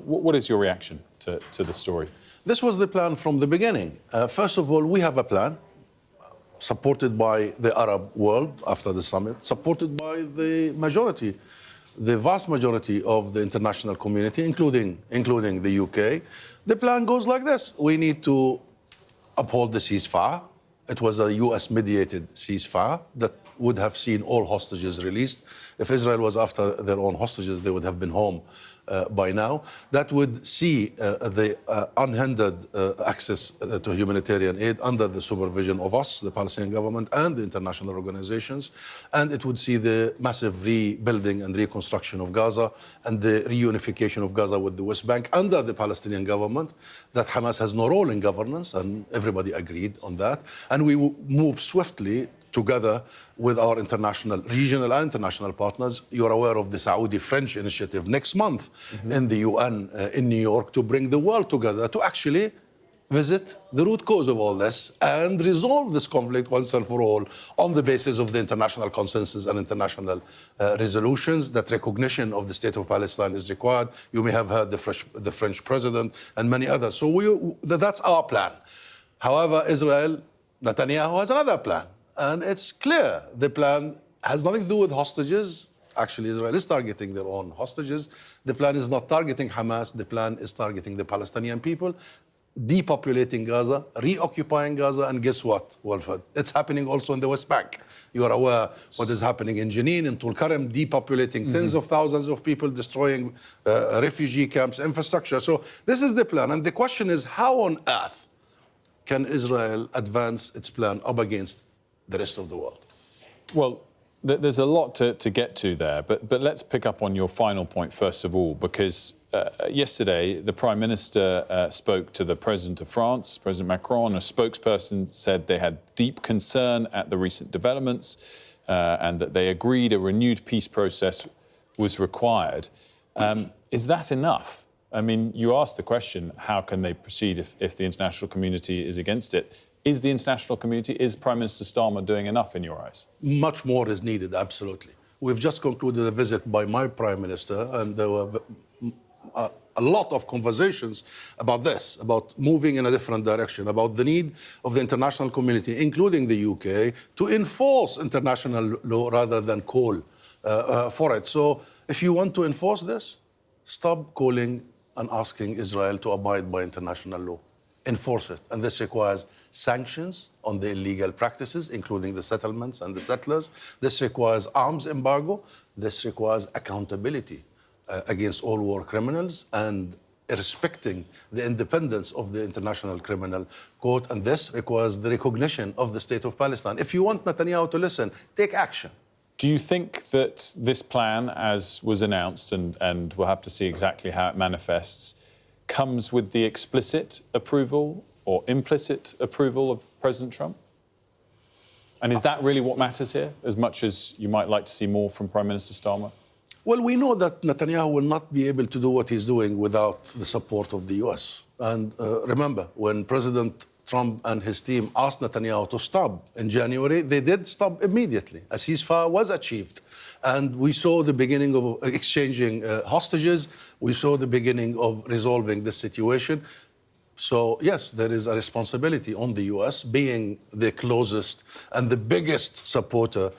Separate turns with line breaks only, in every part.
What is your reaction to the story?
This was the plan from the beginning. First of all, we have a plan supported by the Arab world after the summit, supported by the majority, the vast majority of the international community, including the UK. The plan goes like this. We need to uphold the ceasefire. It was a US-mediated ceasefire that would have seen all hostages released. If Israel was after their own hostages, they would have been home by now. That would see the unhindered access to humanitarian aid under the supervision of us, the Palestinian government, and the international organizations. And it would see the massive rebuilding and reconstruction of Gaza and the reunification of Gaza with the West Bank under the Palestinian government, that Hamas has no role in governance, and everybody agreed on that. And we move swiftly together with our regional and international partners. You're aware of the Saudi-French initiative next month in the UN in New York to bring the world together to actually visit the root cause of all this and resolve this conflict once and for all on the basis of the international consensus and international resolutions. That recognition of the state of Palestine is required. You may have heard the French president and many others. So that's our plan. However, Netanyahu has another plan. And it's clear the plan has nothing to do with hostages. Actually, Israel is targeting their own hostages. The plan is not targeting Hamas. The plan is targeting the Palestinian people, depopulating Gaza, reoccupying Gaza. And guess what, Wolford? It's happening also in the West Bank. You are aware what is happening in Jenin, in Tulkarem, depopulating tens of thousands of people, destroying refugee camps, infrastructure. So this is the plan. And the question is, how on earth can Israel advance its plan up against the rest of the world?
Well, there's a lot to get to there, but let's pick up on your final point first of all, because yesterday the Prime Minister spoke to the President of France, President Macron. A spokesperson said they had deep concern at the recent developments and that they agreed a renewed peace process was required. Is that enough? I mean, you asked the question, how can they proceed if the international community is against it? Is the international community, is Prime Minister Starmer doing enough in your eyes? Much
more is needed, absolutely. We've just concluded a visit by my Prime Minister, and there were a lot of conversations about this, about moving in a different direction, about the need of the international community, including the UK, to enforce international law rather than call for it. So if you want to enforce this, stop calling and asking Israel to abide by international law. Enforce it. And this requires sanctions on the illegal practices, including the settlements and the settlers. This requires arms embargo. This requires accountability against all war criminals and respecting the independence of the International Criminal Court. And this requires the recognition of the state of Palestine. If you want Netanyahu to listen, take action.
Do you think that this plan, as was announced, and we'll have to see exactly how it manifests, comes with the explicit approval or implicit approval of President Trump? And is that really what matters here, as much as you might like to see more from Prime Minister Starmer?
Well, we know that Netanyahu will not be able to do what he's doing without the support of the US. And remember, when President Trump and his team asked Netanyahu to stop in January, they did stop immediately. A ceasefire was achieved. And we saw the beginning of exchanging hostages. We saw the beginning of resolving this situation. So, yes, there is a responsibility on the US, being the closest and the biggest supporter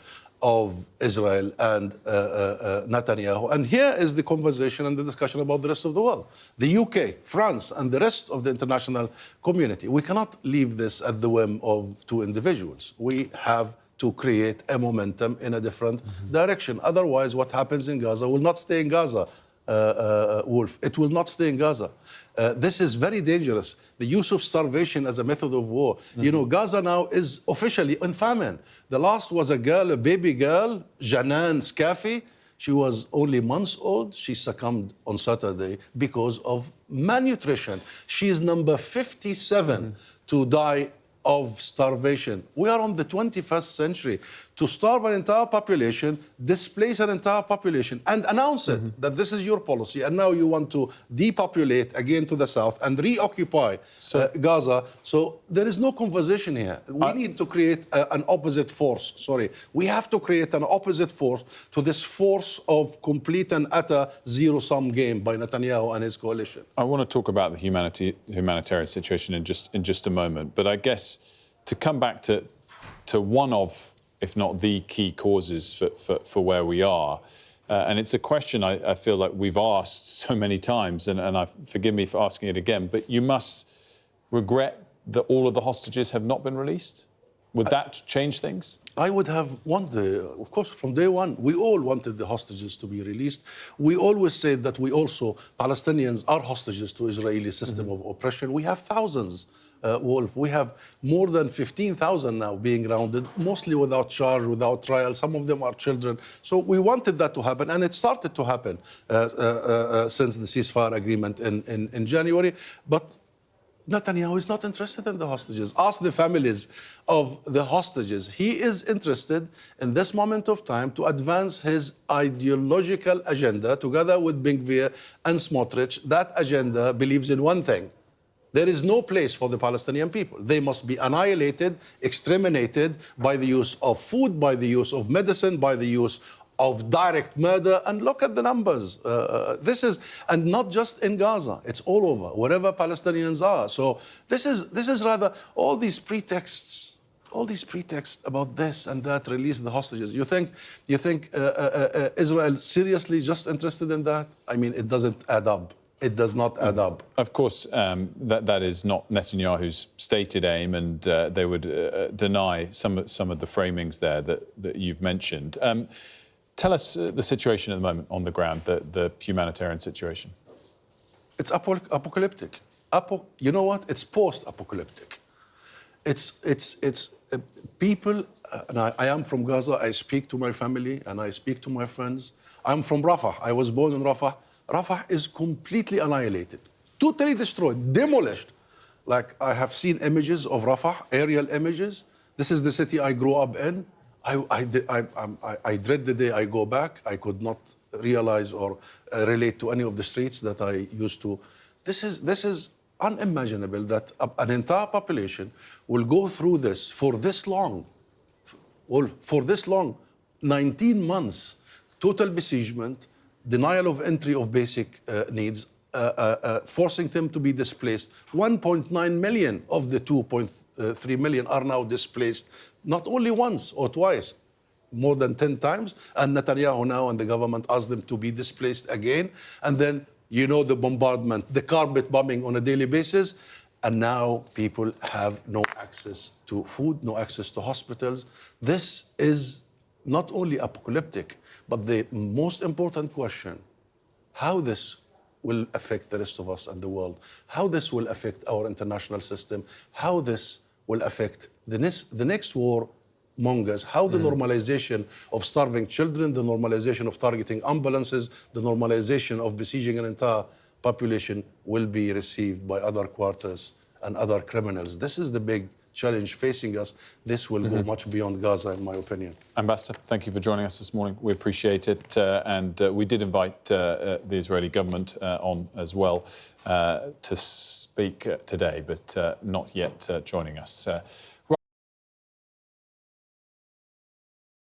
of Israel and Netanyahu. And here is the conversation and the discussion about the rest of the world. The UK, France, and the rest of the international community. We cannot leave this at the whim of two individuals. We have to create a momentum in a different direction. Otherwise, what happens in Gaza will not stay in Gaza, Wolf. It will not stay in Gaza. This is very dangerous. The use of starvation as a method of war. You know, Gaza now is officially in famine. The last was a girl, a baby girl, Janan Skafi. She was only months old. She succumbed on Saturday because of malnutrition. She is number 57 to die of starvation. We are on the 21st century. To starve an entire population, displace an entire population, and announce it that this is your policy, and now you want to depopulate again to the south and reoccupy Gaza. So there is no conversation here. We need to create an opposite force. Sorry. We have to create an opposite force to this force of complete and utter zero-sum game by Netanyahu and his coalition.
I want to talk about the humanitarian situation in just a moment, but I guess to come back to one of, if not the key causes for where we are, and it's a question I feel like we've asked so many times, and forgive me for asking it again, but you must regret that all of the hostages have not been released? Would that change things?
I would have wanted, of course, from day one, we all wanted the hostages to be released. We always said that we also, Palestinians are hostages to Israeli system of oppression. We have thousands, Wolf. We have more than 15,000 now being grounded, mostly without charge, without trial. Some of them are children. So we wanted that to happen, and it started to happen since the ceasefire agreement in January. But Netanyahu is not interested in the hostages. Ask the families of the hostages. He is interested in this moment of time to advance his ideological agenda together with Ben Gvir and Smotrich. That agenda believes in one thing. There is no place for the Palestinian people. They must be annihilated, exterminated by the use of food, by the use of medicine, by the use of direct murder. And look at the numbers. This is, and not just in Gaza, it's all over, wherever Palestinians are. So this is rather all these pretexts about this and that, release the hostages. You think Israel seriously just interested in that? I mean, it doesn't add up. It does not add up.
Of course, that is not Netanyahu's stated aim, and they would deny some of the framings there that you've mentioned. Tell us the situation at the moment on the ground, the humanitarian situation.
It's apocalyptic. You know what? It's post-apocalyptic. It's people, and I am from Gaza. I speak to my family and I speak to my friends. I'm from Rafah. I was born in Rafah. Rafah is completely annihilated, totally destroyed, demolished. Like, I have seen images of Rafah, aerial images. This is the city I grew up in. I dread the day I go back. I could not realize or relate to any of the streets that I used to. This is unimaginable that an entire population will go through this for this long. For this long, 19 months, total besiegement, denial of entry of basic needs, forcing them to be displaced. 1.9 million of the 2.3 million are now displaced, not only once or twice, more than 10 times. And Netanyahu now and the government asked them to be displaced again. And then, you know, the bombardment, the carpet bombing on a daily basis. And now people have no access to food, no access to hospitals. This is not only apocalyptic, but the most important question, how this will affect the rest of us and the world, how this will affect our international system, how this will affect the next war mongers, how the normalization of starving children, the normalization of targeting ambulances, the normalization of besieging an entire population will be received by other quarters and other criminals. This is the big challenge facing us. This will go much beyond Gaza, in my opinion.
Ambassador, thank you for joining us this morning. We appreciate it. And we did invite the Israeli government on as well to speak today, but not yet joining us.